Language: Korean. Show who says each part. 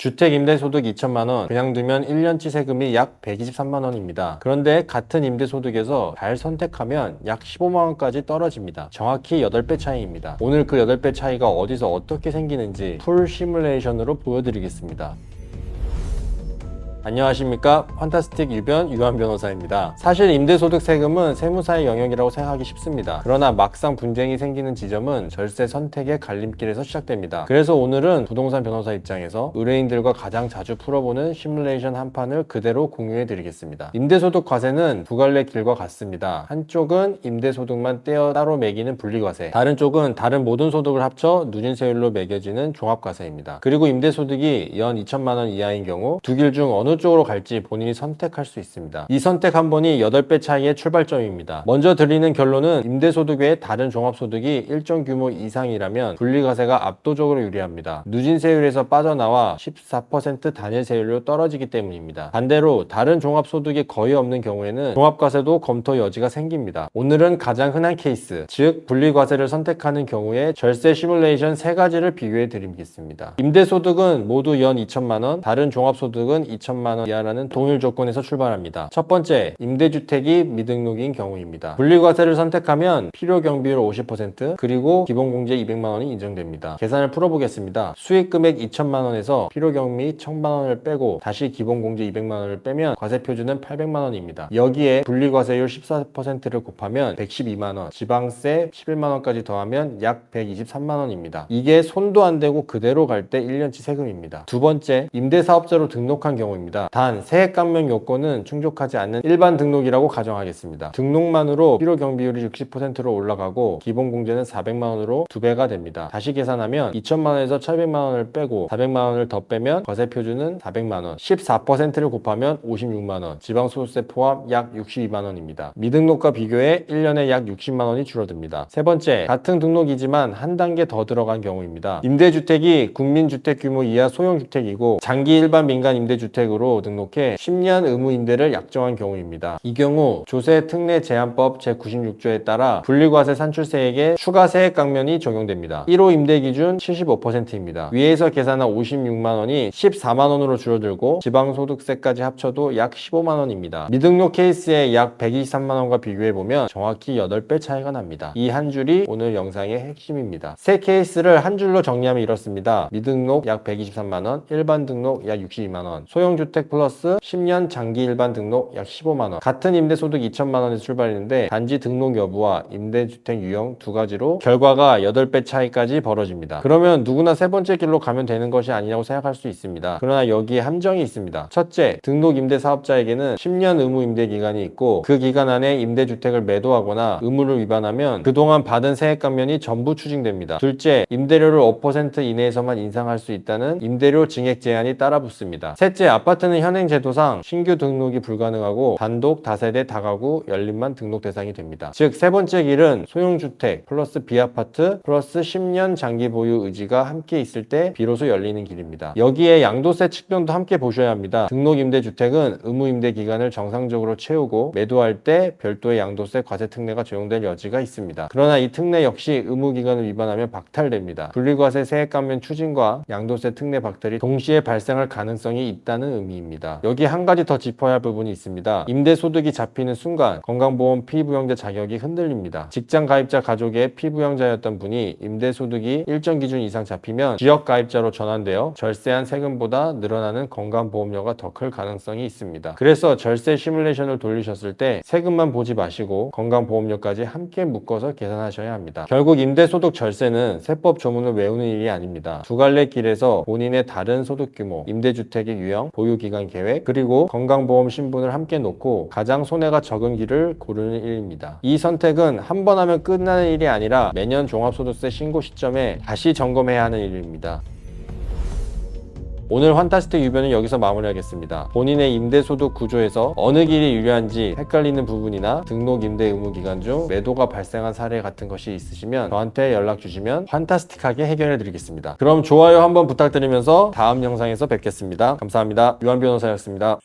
Speaker 1: 주택 임대소득 2천만 원, 그냥 두면 1년치 세금이 약 123만 원입니다. 그런데 같은 임대소득에서 잘 선택하면 약 15만 원까지 떨어집니다. 정확히 8배 차이입니다. 오늘 그 8배 차이가 어디서 어떻게 생기는지 풀 시뮬레이션으로 보여드리겠습니다. 안녕하십니까, 판타스틱 유변 유한 변호사입니다. 사실 임대소득 세금은 세무사의 영역이라고 생각하기 쉽습니다. 그러나 막상 분쟁이 생기는 지점은 절세 선택의 갈림길에서 시작됩니다. 그래서 오늘은 부동산 변호사 입장에서 의뢰인들과 가장 자주 풀어보는 시뮬레이션 한 판을 그대로 공유해 드리겠습니다. 임대소득 과세는 두 갈래 길과 같습니다. 한쪽은 임대소득만 떼어 따로 매기는 분리과세, 다른 쪽은 다른 모든 소득을 합쳐 누진세율로 매겨지는 종합과세입니다. 그리고 임대소득이 연 2천만 원 이하인 경우 두 길 중 어느 쪽으로 갈지 본인이 선택할 수 있습니다. 이 선택 한 번이 8배 차이의 출발점입니다. 먼저 드리는 결론은 임대소득 외에 다른 종합소득이 일정 규모 이상이라면 분리과세가 압도적으로 유리합니다. 누진세율에서 빠져나와 14% 단일세율로 떨어지기 때문입니다. 반대로 다른 종합소득이 거의 없는 경우에는 종합과세도 검토 여지가 생깁니다. 오늘은 가장 흔한 케이스, 즉 분리과세를 선택하는 경우에 절세 시뮬레이션 3가지를 비교해 드리겠습니다. 임대소득은 모두 연 2천만 원, 다른 종합소득은 2천만 원 이하라는 동일 조건에서 출발합니다. 첫 번째, 임대주택이 미등록인 경우입니다. 분리과세를 선택하면 필요경비율 50%, 그리고 기본공제 200만 원이 인정됩니다. 계산을 풀어보겠습니다. 수익금액 2천만 원에서 필요경비 1,000만 원을 빼고 다시 기본공제 200만 원을 빼면 과세표준은 800만 원입니다. 여기에 분리과세율 14%를 곱하면 112만 원, 지방세 11만 원까지 더하면 약 123만 원입니다. 이게 손도 안 대고 그대로 갈 때 1년치 세금입니다. 두 번째, 임대사업자로 등록한 경우입니다. 단 세액 감면 요건은 충족하지 않는 일반 등록이라고 가정하겠습니다. 등록만으로 필요경비율이 60%로 올라가고 기본공제는 400만 원으로 2배가 됩니다. 다시 계산하면 2천만 원에서 1,200만 원을 빼고 400만 원을 더 빼면 과세표준은 400만 원, 14%를 곱하면 56만 원, 지방소득세 포함 약 62만 원입니다. 미등록과 비교해 1년에 약 60만 원이 줄어듭니다. 세 번째, 같은 등록이지만 한 단계 더 들어간 경우입니다. 임대주택이 국민주택 규모 이하 소형주택이고 장기 일반 민간 임대주택으로 등록해 10년 의무 임대를 약정한 경우입니다. 이 경우 조세 특례 제한법 제96조에 따라 분리과세 산출세액에 추가 세액 감면이 적용됩니다. 1호 임대 기준 75%입니다. 위에서 계산한 56만 원이 14만 원으로 줄어들고 지방소득세까지 합쳐도 약 15만 원입니다. 미등록 케이스의 약 123만 원과 비교해보면 정확히 8배 차이가 납니다. 이 한 줄이 오늘 영상의 핵심입니다. 세 케이스를 한 줄로 정리하면 이렇습니다. 미등록 약 123만 원, 일반 등록 약 62만 원, 소형주택 플러스 10년 장기 일반 등록 약 15만 원. 같은 임대소득 2천만 원에서 출발했는데 단지 등록 여부와 임대주택 유형 두 가지로 결과가 8배 차이까지 벌어집니다. 그러면 누구나 세 번째 길로 가면 되는 것이 아니냐고 생각할 수 있습니다. 그러나 여기에 함정이 있습니다. 첫째, 등록 임대 사업자에게는 10년 의무 임대 기간이 있고 그 기간 안에 임대주택을 매도하거나 의무를 위반하면 그동안 받은 세액 감면이 전부 추징됩니다. 둘째, 임대료를 5% 이내에서만 인상할 수 있다는 임대료 증액 제한이 따라붙습니다. 셋째, 아파트는 현행 제도상 신규 등록이 불가능하고 단독, 다세대, 다가구, 연립만 등록 대상이 됩니다. 즉, 세 번째 길은 소형주택 플러스 비아파트 플러스 10년 장기 보유 의지가 함께 있을 때 비로소 열리는 길입니다. 여기에 양도세 측면도 함께 보셔야 합니다. 등록 임대주택은 의무 임대 기간을 정상적으로 채우고 매도할 때 별도의 양도세 과세 특례가 적용될 여지가 있습니다. 그러나 이 특례 역시 의무 기간을 위반하면 박탈됩니다. 분리과세 세액 감면 추진과 양도세 특례 박탈이 동시에 발생할 가능성이 있다는 의미입니다. 여기 한 가지 더 짚어야 할 부분이 있습니다. 임대소득이 잡히는 순간 건강보험 피부양자 자격이 흔들립니다. 직장 가입자 가족의 피부양자였던 분이 임대소득이 일정 기준 이상 잡히면 지역가입자로 전환되어 절세한 세금보다 늘어나는 건강보험료가 더 클 가능성이 있습니다. 그래서 절세 시뮬레이션을 돌리셨을 때 세금만 보지 마시고 건강보험료까지 함께 묶어서 계산하셔야 합니다. 결국 임대소득 절세는 세법 조문을 외우는 일이 아닙니다. 두 갈래 길에서 본인의 다른 소득 규모, 임대주택의 유형, 보유기간 계획, 그리고 건강보험 신분을 함께 놓고 가장 손해가 적은 길을 고르는 일입니다. 이 선택은 한 번 하면 끝나는 일이 아니라 매년 종합소득세 신고 시점에 다시 점검해야 하는 일입니다. 오늘 환타스틱 유변은 여기서 마무리하겠습니다. 본인의 임대소득 구조에서 어느 길이 유리한지 헷갈리는 부분이나 등록 임대 의무 기간 중 매도가 발생한 사례 같은 것이 있으시면 저한테 연락 주시면 환타스틱하게 해결해 드리겠습니다. 그럼 좋아요 한번 부탁드리면서 다음 영상에서 뵙겠습니다. 감사합니다. 유한 변호사였습니다.